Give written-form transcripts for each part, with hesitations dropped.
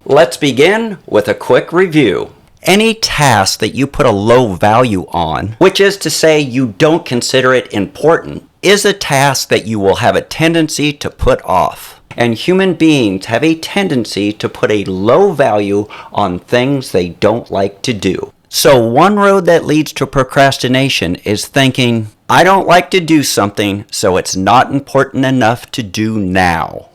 Let's begin with a quick review. Any task that you put a low value on, which is to say you don't consider it important, is a task that you will have a tendency to put off. And human beings have a tendency to put a low value on things they don't like to do. So one road that leads to procrastination is thinking, I don't like to do something, so it's not important enough to do now.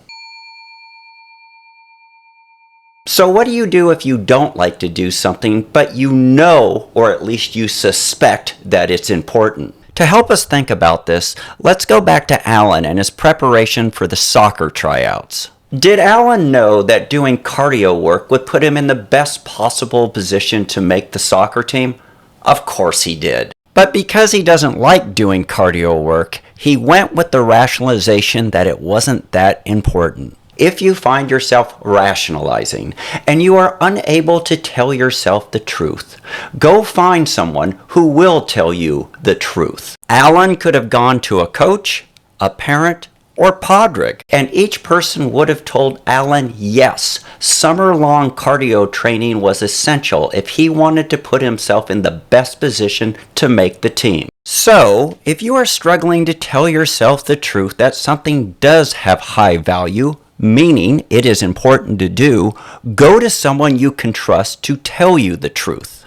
So what do you do if you don't like to do something, but you know, or at least you suspect, that it's important? To help us think about this, let's go back to Alan and his preparation for the soccer tryouts. Did Alan know that doing cardio work would put him in the best possible position to make the soccer team? Of course he did. But because he doesn't like doing cardio work, he went with the rationalization that it wasn't that important. If you find yourself rationalizing and you are unable to tell yourself the truth, go find someone who will tell you the truth. Alan could have gone to a coach, a parent, or Podrick, and each person would have told Alan yes, summer-long cardio training was essential if he wanted to put himself in the best position to make the team. So, if you are struggling to tell yourself the truth that something does have high value, meaning it is important to do, go to someone you can trust to tell you the truth.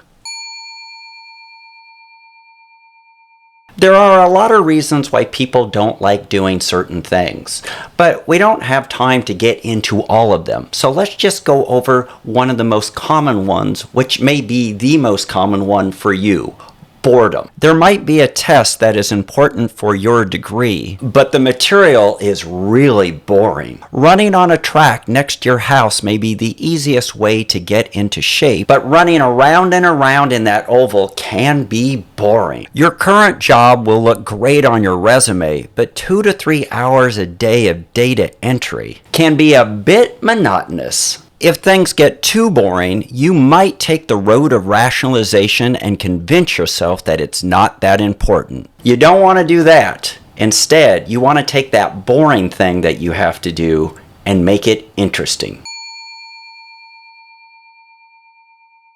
There are a lot of reasons why people don't like doing certain things, but we don't have time to get into all of them. So let's just go over one of the most common ones, which may be the most common one for you. Boredom. There might be a test that is important for your degree, but the material is really boring. Running on a track next to your house may be the easiest way to get into shape, but running around and around in that oval can be boring. Your current job will look great on your resume, but 2 to 3 hours a day of data entry can be a bit monotonous. If things get too boring, you might take the road of rationalization and convince yourself that it's not that important. You don't want to do that. Instead, you want to take that boring thing that you have to do and make it interesting.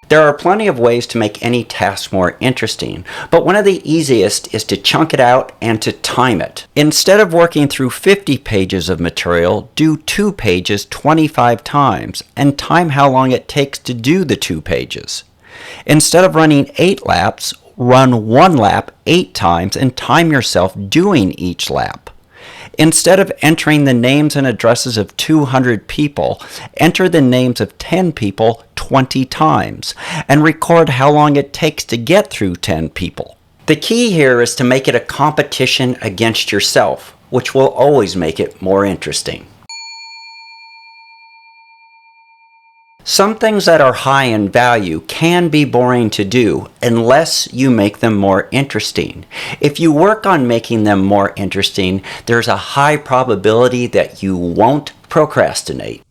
There are plenty of ways to make any task more interesting, but one of the easiest is to chunk it out and to time it. Instead of working through 50 pages of material, do 2 pages 25 times and time how long it takes to do the 2 pages. Instead of running 8 laps, run 1 lap 8 times and time yourself doing each lap. Instead of entering the names and addresses of 200 people, enter the names of 10 people 20 times and record how long it takes to get through 10 people. The key here is to make it a competition against yourself, which will always make it more interesting. Some things that are high in value can be boring to do unless you make them more interesting. If you work on making them more interesting, there's a high probability that you won't procrastinate.